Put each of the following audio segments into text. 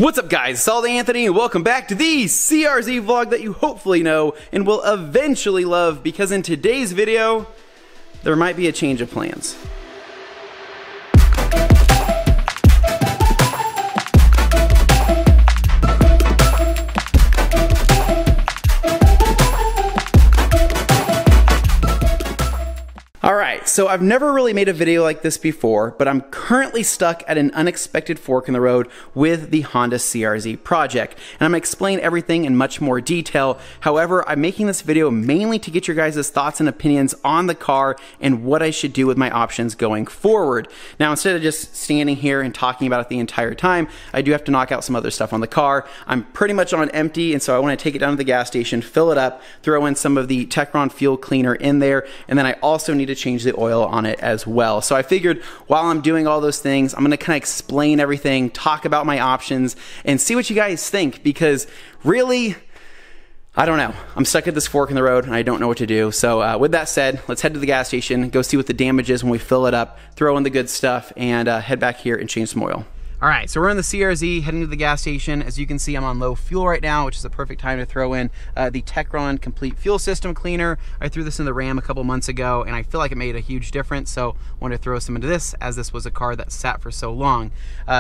What's up guys, it's ALLDAYANTHONY and welcome back to the CRZ vlog that you hopefully know and will eventually love, because in today's video, there might be a change of plans. Alright, so I've never really made a video like this before, but I'm currently stuck at an unexpected fork in the road with the Honda CRZ Project, and I'm going to explain everything in much more detail. However, I'm making this video mainly to get your guys' thoughts and opinions on the car and what I should do with my options going forward. Now, instead of just standing here and talking about it the entire time, I do have to knock out some other stuff on the car. I'm pretty much on empty, and so I want to take it down to the gas station, fill it up, throw in some of the Techron fuel cleaner in there, and then I also need to change the oil on it as well. So I figured while I'm doing all those things, I'm going to kind of explain everything, talk about my options, and see what you guys think, because really, I don't know. I'm stuck at this fork in the road and I don't know what to do. So with that said, let's head to the gas station, go see what the damage is when we fill it up, throw in the good stuff, and head back here and change some oil. All right, so we're in the CRZ heading to the gas station. As you can see, I'm on low fuel right now, which is the perfect time to throw in the Techron Complete Fuel System Cleaner. I threw this in the Ram a couple months ago, and I feel like it made a huge difference, so I wanted to throw some into this, as this was a car that sat for so long.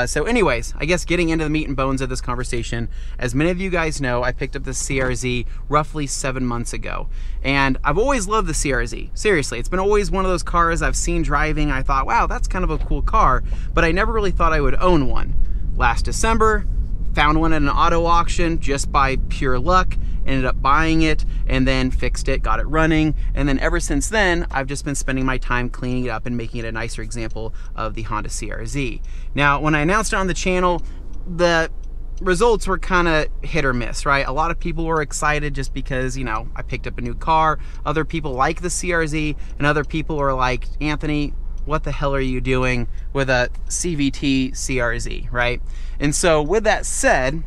So anyways, I guess getting into the meat and bones of this conversation, as many of you guys know, I picked up this CRZ roughly 7 months ago, and I've always loved the CRZ. Seriously, it's been always one of those cars I've seen driving. I thought, wow, that's kind of a cool car, but I never really thought I would own one. Last December, found one at an auto auction just by pure luck, ended up buying it and then fixed it, got it running, and then ever since then, I've just been spending my time cleaning it up and making it a nicer example of the Honda CRZ. Now, when I announced it on the channel, the results were kind of hit or miss, right? A lot of people were excited just because, you know, I picked up a new car. Other people like the CRZ, and other people were like, Anthony, what the hell are you doing with a CVT CRZ, right? And so with that said,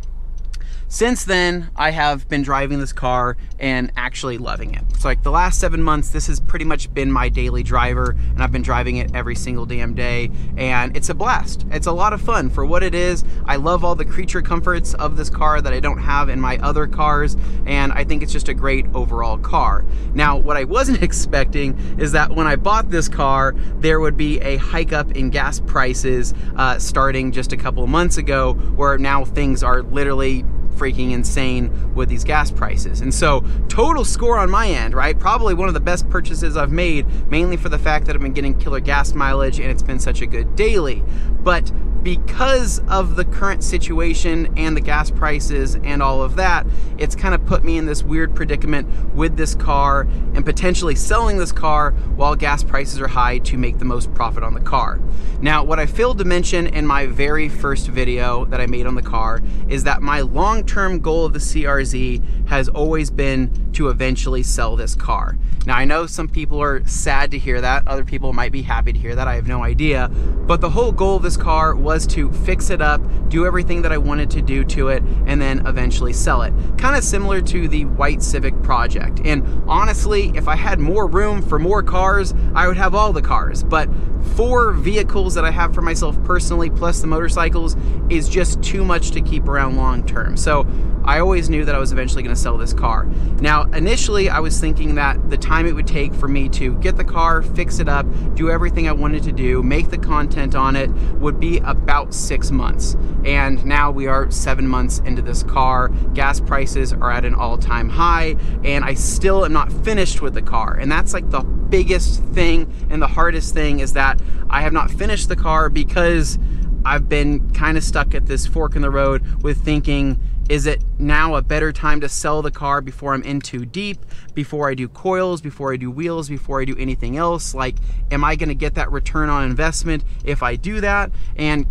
since then, I have been driving this car and actually loving it. So like the last 7 months, this has pretty much been my daily driver, and I've been driving it every single damn day, and it's a blast. It's a lot of fun for what it is. I love all the creature comforts of this car that I don't have in my other cars, and I think it's just a great overall car. Now, what I wasn't expecting is that when I bought this car, there would be a hike up in gas prices starting just a couple of months ago, where now things are literally freaking insane with these gas prices. And so total score on my end, right? Probably one of the best purchases I've made, mainly for the fact that I've been getting killer gas mileage and it's been such a good daily. But because of the current situation and the gas prices and all of that, it's kind of put me in this weird predicament with this car and potentially selling this car while gas prices are high to make the most profit on the car. Now, what I failed to mention in my very first video that I made on the car is that my long-term goal of the CRZ has always been to eventually sell this car. Now, I know some people are sad to hear that, other people might be happy to hear that, I have no idea, but the whole goal of this car was to fix it up, do everything that I wanted to do to it, and then eventually sell it. Kind of similar to the white Civic Project. And honestly, if I had more room for more cars, I would have all the cars, but 4 vehicles that I have for myself personally, plus the motorcycles, is just too much to keep around long term. So I always knew that I was eventually going to sell this car. Now, initially, I was thinking that the time it would take for me to get the car, fix it up, do everything I wanted to do, make the content on it, would be about 6 months. And now we are 7 months into this car. Gas prices are at an all-time high, and I still am not finished with the car. And that's like the biggest thing and the hardest thing, is that I have not finished the car because I've been kind of stuck at this fork in the road with thinking, is it now a better time to sell the car before I'm in too deep, before I do coils, before I do wheels, before I do anything else? Like, am I gonna get that return on investment if I do that? And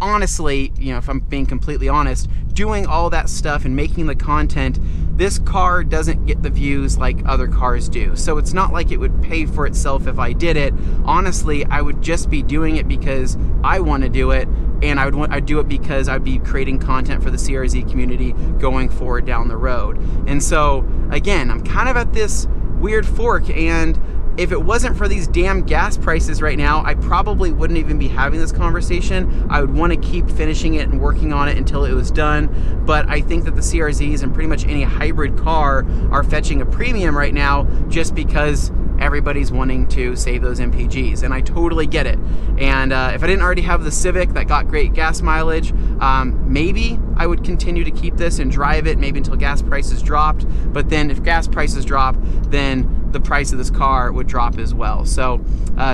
honestly, you know, if I'm being completely honest, doing all that stuff and making the content, this car doesn't get the views like other cars do. So it's not like it would pay for itself if I did it. Honestly, I would just be doing it because I want to do it, and I'd do it because I'd be creating content for the CRZ community going forward down the road. And so again, I'm kind of at this weird fork, and if it wasn't for these damn gas prices right now, I probably wouldn't even be having this conversation. I would want to keep finishing it and working on it until it was done. But I think that the CRZs and pretty much any hybrid car are fetching a premium right now just because everybody's wanting to save those MPGs, and I totally get it. And if I didn't already have the Civic that got great gas mileage, maybe I would continue to keep this and drive it maybe until gas prices dropped. But then if gas prices drop, then the price of this car would drop as well. So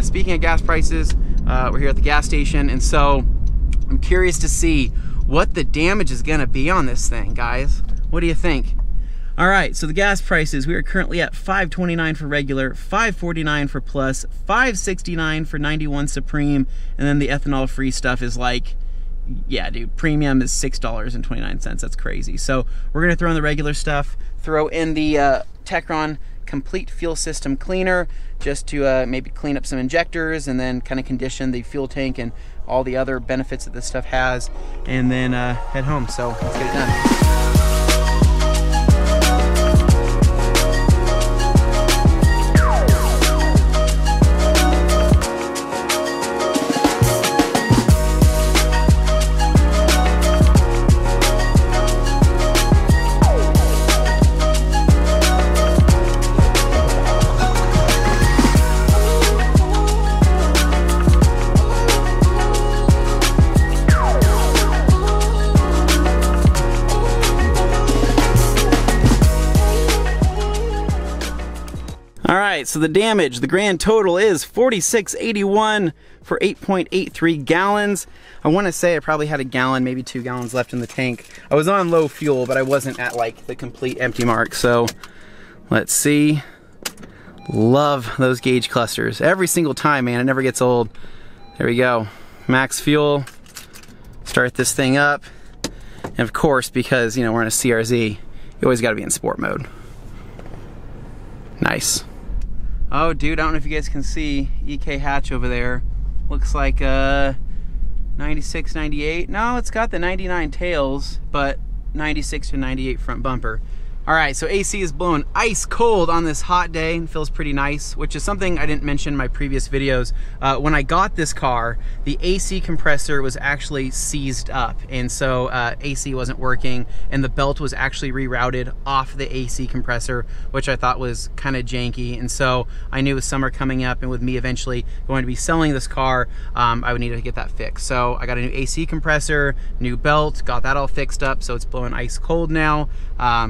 speaking of gas prices, we're here at the gas station, and so I'm curious to see what the damage is gonna be on this thing, guys. What do you think? All right, so the gas prices, we are currently at $5.29 for regular, $5.49 for plus, $5.69 for 91 Supreme, and then the ethanol free stuff is like, yeah, dude, premium is $6.29. That's crazy. So we're gonna throw in the regular stuff, throw in the Techron Complete Fuel System Cleaner, just to maybe clean up some injectors and then kind of condition the fuel tank and all the other benefits that this stuff has, and then head home. So let's get it done. All right, so the damage, the grand total is $46.81 for 8.83 gallons. I want to say I probably had a gallon, maybe 2 gallons left in the tank. I was on low fuel, but I wasn't at like the complete empty mark. So let's see. Love those gauge clusters. Every single time, man, it never gets old. There we go. Max fuel. Start this thing up. And of course, because, you know, we're in a CRZ, you always got to be in sport mode. Nice. Oh, dude, I don't know if you guys can see EK hatch over there. Looks like 96, 98. No, it's got the 99 tails, but 96 to 98 front bumper. All right, so AC is blowing ice cold on this hot day and feels pretty nice, which is something I didn't mention in my previous videos. When I got this car, the AC compressor was actually seized up, and so AC wasn't working, and the belt was actually rerouted off the AC compressor, which I thought was kind of janky. And so I knew with summer coming up and with me eventually going to be selling this car, I would need to get that fixed. So I got a new AC compressor, new belt, got that all fixed up, so it's blowing ice cold now,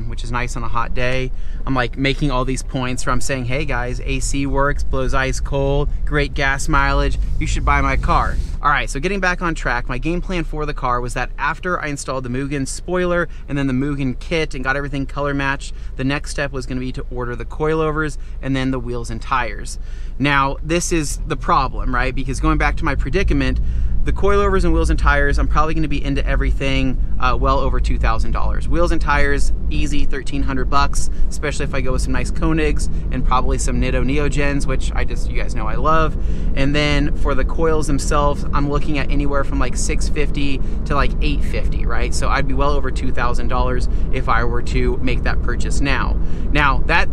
which is nice on a hot day. I'm like making all these points where I'm saying, hey guys, AC works, blows ice cold, great gas mileage, you should buy my car. All right, so getting back on track, my game plan for the car was that after I installed the Mugen spoiler and then the Mugen kit and got everything color matched, the next step was going to be to order the coilovers and then the wheels and tires. Now, this is the problem, right? Because going back to my predicament, the coilovers and wheels and tires, I'm probably gonna be into everything well over $2,000. Wheels and tires, easy, 1,300 bucks, especially if I go with some nice Koenigs and probably some Nitto Neogens, which you guys know I love. And then for the coils themselves, I'm looking at anywhere from like $650 to like $850, right? So I'd be well over $2,000 if I were to make that purchase now. Now, that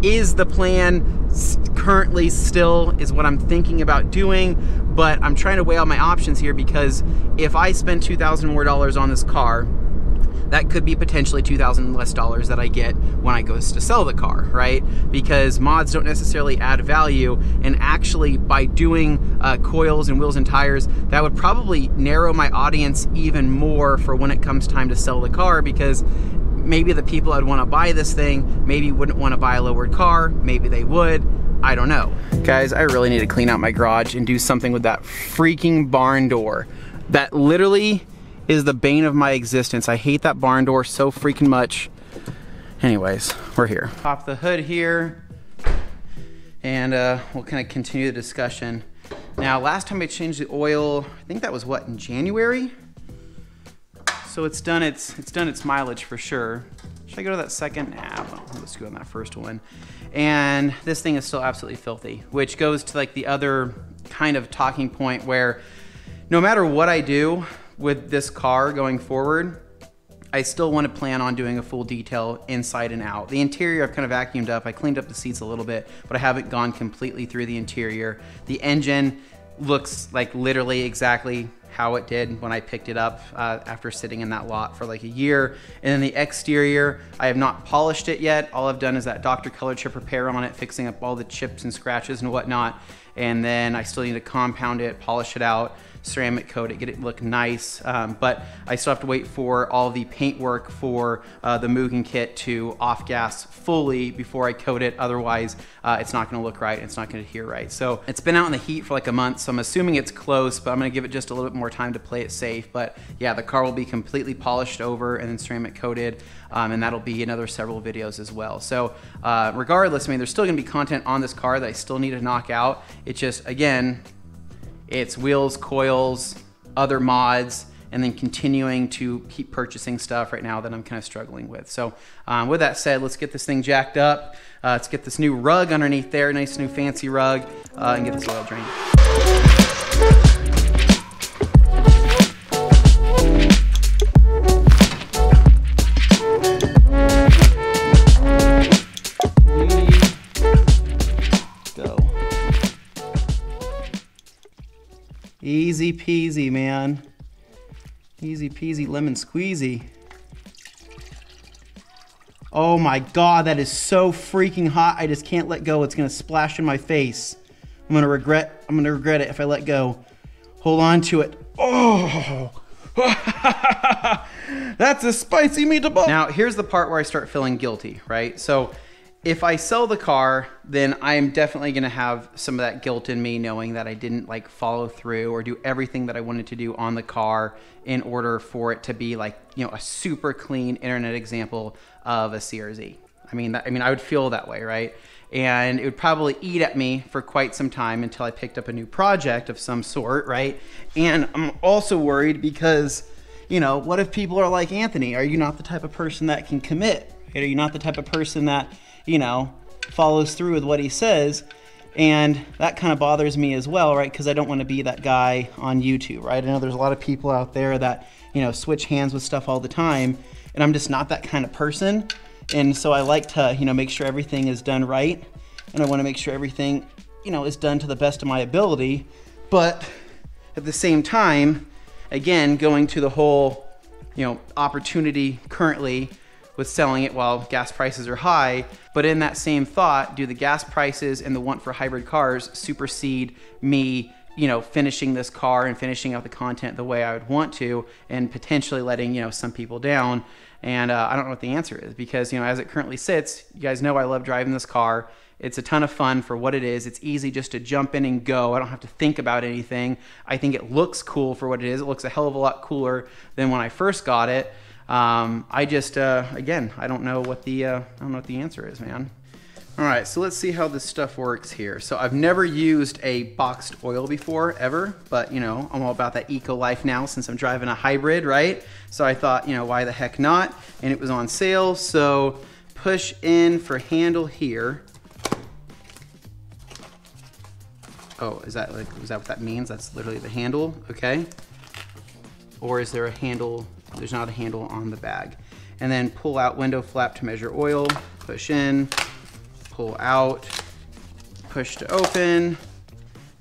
is the plan currently, still is what I'm thinking about doing, but I'm trying to weigh out my options here, because if I spend $2,000 more on this car, that could be potentially $2,000 less that I get when I go to sell the car, right? Because mods don't necessarily add value, and actually by doing coils and wheels and tires, that would probably narrow my audience even more for when it comes time to sell the car, because maybe the people I'd want to buy this thing maybe wouldn't want to buy a lowered car, maybe they would, I don't know. Guys, I really need to clean out my garage and do something with that freaking barn door. That literally is the bane of my existence. I hate that barn door so freaking much. Anyways, we're here. Pop the hood here, and we'll kind of continue the discussion. Now, last time I changed the oil, I think that was what, in January? So it's done its mileage for sure. Should I go to that second? Nah, well, let's go on that first one. And this thing is still absolutely filthy, which goes to like the other kind of talking point where no matter what I do with this car going forward, I still want to plan on doing a full detail inside and out. The interior I've kind of vacuumed up. I cleaned up the seats a little bit, but I haven't gone completely through the interior. The engine looks like literally exactly how it did when I picked it up after sitting in that lot for like a year. And then the exterior, I have not polished it yet. All I've done is that Dr. Color chip repair on it, fixing up all the chips and scratches and whatnot. And then I still need to compound it, polish it out, ceramic coat it, get it look nice. But I still have to wait for all the paint work for the Mugen kit to off gas fully before I coat it. Otherwise, it's not gonna look right. It's not gonna adhere right. So it's been out in the heat for like a month, so I'm assuming it's close, but I'm gonna give it just a little bit more time to play it safe. But yeah, the car will be completely polished over and then ceramic coated. And that'll be another several videos as well. So regardless, I mean, there's still gonna be content on this car that I still need to knock out. It's just, again, it's wheels, coils, other mods, and then continuing to keep purchasing stuff right now that I'm kind of struggling with. So with that said, let's get this thing jacked up. Let's get this new rug underneath there, nice new fancy rug, and get this oil drained. Easy peasy, man. Easy peasy lemon squeezy. Oh my God, that is so freaking hot. I just can't let go. It's gonna splash in my face. I'm gonna regret it if I let go. Hold on to it. Oh, that's a spicy meatball. Now, here's the part where I start feeling guilty, right? So if I sell the car, then I'm definitely gonna have some of that guilt in me, knowing that I didn't like follow through or do everything that I wanted to do on the car in order for it to be like, you know, a super clean internet example of a CRZ. I mean, I would feel that way, right? And it would probably eat at me for quite some time until I picked up a new project of some sort, right? And I'm also worried because, you know, what if people are like, Anthony, are you not the type of person that can commit? Are you not the type of person that, you know, follows through with what he says? And that kind of bothers me as well, right? Because I don't want to be that guy on YouTube, right? I know there's a lot of people out there that, you know, switch hands with stuff all the time, and I'm just not that kind of person. And so I like to, you know, make sure everything is done right, and I want to make sure everything, you know, is done to the best of my ability. But at the same time, again, going to the whole, you know, opportunity currently with selling it while gas prices are high. But in that same thought, do the gas prices and the want for hybrid cars supersede me, you know, finishing this car and finishing out the content the way I would want to, and potentially letting, you know, some people down? And I don't know what the answer is, because, you know, as it currently sits, you guys know I love driving this car. It's a ton of fun for what it is. It's easy just to jump in and go. I don't have to think about anything. I think it looks cool for what it is. It looks a hell of a lot cooler than when I first got it. I just, again, I don't know what the answer is, man. All right, so let's see how this stuff works here. So I've never used a boxed oil before, ever, but, you know, I'm all about that eco life now since I'm driving a hybrid, right? So I thought, you know, why the heck not? And it was on sale, so push in for handle here. Oh, is that what that means? That's literally the handle, okay? Or is there a handle? There's not a handle on the bag. And then pull out window flap to measure oil, push in, pull out, push to open.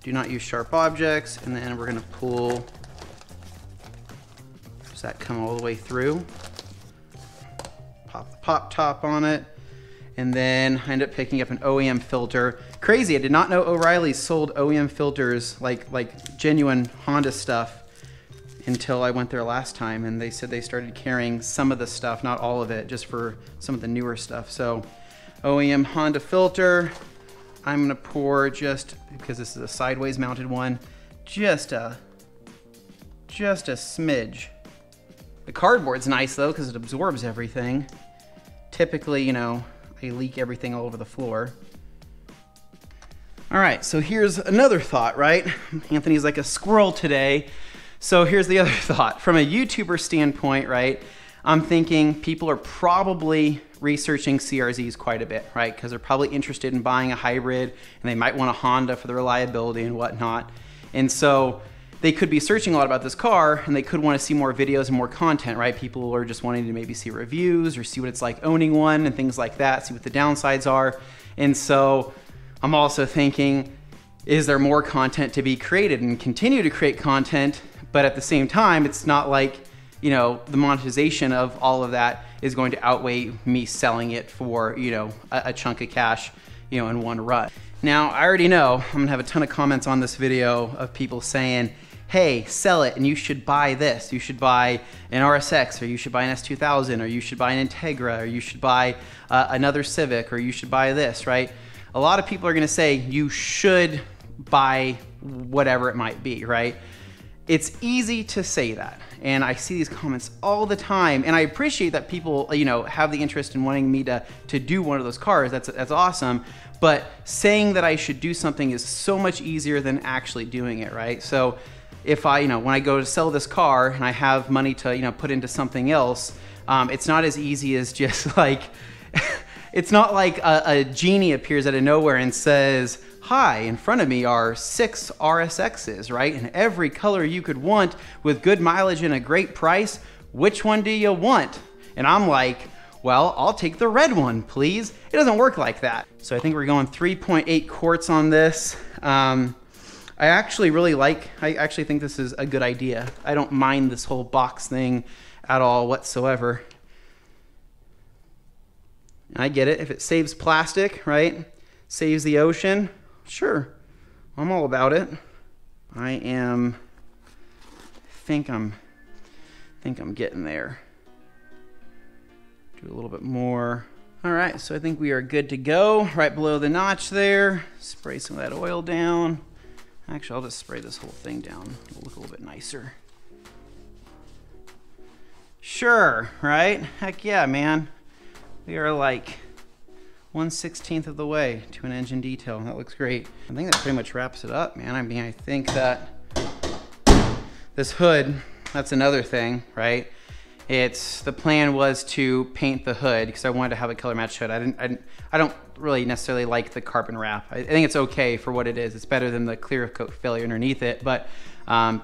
Do not use sharp objects. And then we're gonna pull. Does that come all the way through? Pop the pop top on it. And then I end up picking up an OEM filter. Crazy, I did not know O'Reilly's sold OEM filters, like genuine Honda stuff, until I went there last time, and they said they started carrying some of the stuff, not all of it, just for some of the newer stuff. So OEM Honda filter, I'm gonna pour, just because this is a sideways mounted one, just a smidge. The cardboard's nice though, because it absorbs everything. Typically, you know, I leak everything all over the floor. All right, so here's another thought, right? Anthony's like a squirrel today. So here's the other thought. From a YouTuber standpoint, right, I'm thinking people are probably researching CRZs quite a bit, right? Because they're probably interested in buying a hybrid, and they might want a Honda for the reliability and whatnot. And so they could be searching a lot about this car and they could want to see more videos and more content, right? People are just wanting to maybe see reviews or see what it's like owning one and things like that, see what the downsides are. And so I'm also thinking, is there more content to be created, and continue to create content, but at the same time, it's not like, you know, the monetization of all of that is going to outweigh me selling it for, you know, a chunk of cash, you know, in one run. Now, I already know I'm gonna have a ton of comments on this video of people saying, hey, sell it and you should buy this. You should buy an RSX, or you should buy an S2000, or you should buy an Integra, or you should buy another Civic, or you should buy this, right? A lot of people are gonna say you should buy whatever it might be, right? It's easy to say that, and I see these comments all the time, and I appreciate that people, you know, have the interest in wanting me to do one of those cars. That's awesome. But saying that I should do something is so much easier than actually doing it, right? So if I, you know, when I go to sell this car and I have money to, you know, put into something else, it's not as easy as just like, it's not like a genie appears out of nowhere and says, hi, in front of me are 6 RSXs, right? In every color you could want with good mileage and a great price. Which one do you want? And I'm like, well, I'll take the red one, please. It doesn't work like that. So I think we're going 3.8 quarts on this. I actually think this is a good idea. I don't mind this whole box thing at all whatsoever. I get it, if it saves plastic, right? Saves the ocean, sure, I'm all about it. Think I'm getting there. Do a little bit more. All right, so I think we are good to go. Right below the notch there. Spray some of that oil down. Actually, I'll just spray this whole thing down. It'll look a little bit nicer. Sure, right? Heck yeah, man. We are like 1/16 of the way to an engine detail. That looks great. I think that pretty much wraps it up, man. I mean, I think that this hood, that's another thing, right? The plan was to paint the hood because I wanted to have a color matched hood. I don't really necessarily like the carbon wrap. I think it's okay for what it is. It's better than the clear coat failure underneath it. But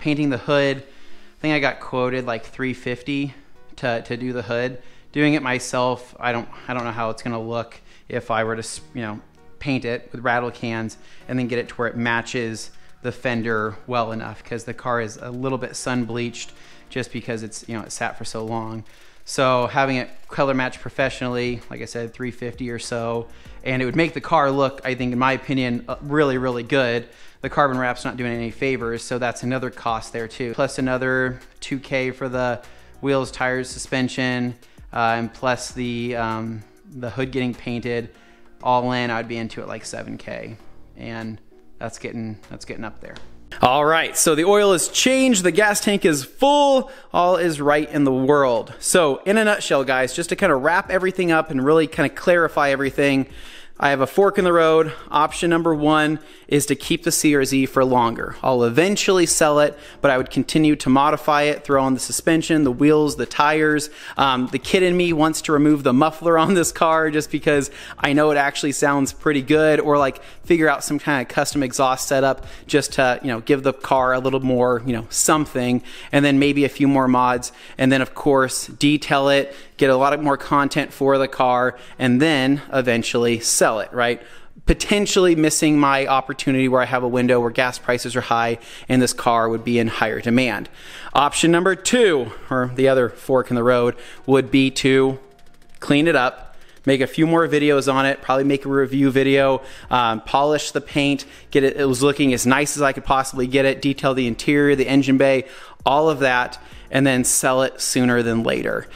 painting the hood, I think I got quoted like $350 to do the hood. Doing it myself, I don't know how it's gonna look if I were to, you know, paint it with rattle cans and then get it to where it matches the fender well enough, because the car is a little bit sun bleached just because it's, you know, it sat for so long. So having it color matched professionally, like I said, $350 or so, and it would make the car look, I think in my opinion, really, really good. The carbon wrap's not doing any favors, so that's another cost there too. Plus another $2K for the wheels, tires, suspension, and plus the hood getting painted. All in, I'd be into it like $7K, and that's getting up there. All right, so the oil is changed, the gas tank is full, all is right in the world. So in a nutshell, guys, just to kind of wrap everything up and really kind of clarify everything, I have a fork in the road. Option number 1 is to keep the CRZ for longer. I'll eventually sell it, but I would continue to modify it, throw on the suspension, the wheels, the tires. The kid in me wants to remove the muffler on this car just because I know it actually sounds pretty good, or like figure out some kind of custom exhaust setup just to, you know, give the car a little more, you know, something, and then maybe a few more mods, and then of course detail it, get a lot of more content for the car, and then eventually sell it, right? Potentially missing my opportunity where I have a window where gas prices are high and this car would be in higher demand. Option number 2, or the other fork in the road, would be to clean it up, make a few more videos on it, probably make a review video, polish the paint, get it was looking as nice as I could possibly get it, detail the interior, the engine bay, all of that, and then sell it sooner than later.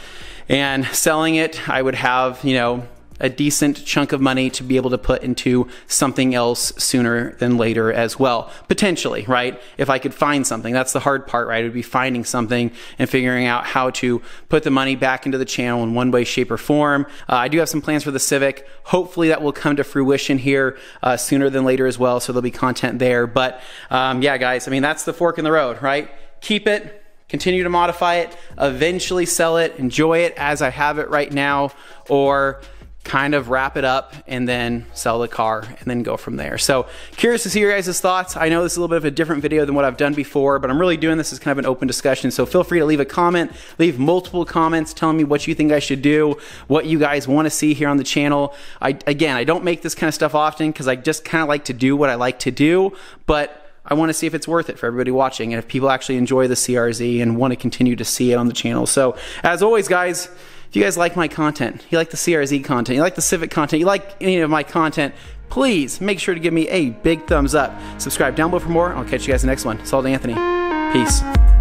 And selling it, I would have, you know, a decent chunk of money to be able to put into something else sooner than later as well. Potentially, right? If I could find something. That's the hard part, right? It would be finding something and figuring out how to put the money back into the channel in one way, shape, or form. I do have some plans for the Civic. Hopefully that will come to fruition here sooner than later as well, so there'll be content there. But yeah, guys, I mean, that's the fork in the road, right? Keep it, continue to modify it, eventually sell it, enjoy it as I have it right now, or kind of wrap it up and then sell the car and then go from there. So curious to see your guys' thoughts. I know this is a little bit of a different video than what I've done before, but I'm really doing this as kind of an open discussion. So feel free to leave a comment, leave multiple comments telling me what you think I should do, what you guys want to see here on the channel. Again, I don't make this kind of stuff often because I just kind of like to do what I like to do, but I want to see if it's worth it for everybody watching and if people actually enjoy the CRZ and want to continue to see it on the channel. So as always, guys, if you guys like my content, you like the CRZ content, you like the Civic content, you like any of my content, please make sure to give me a big thumbs up. Subscribe down below for more. I'll catch you guys in the next one. It's ALLDAYANTHONY. Peace.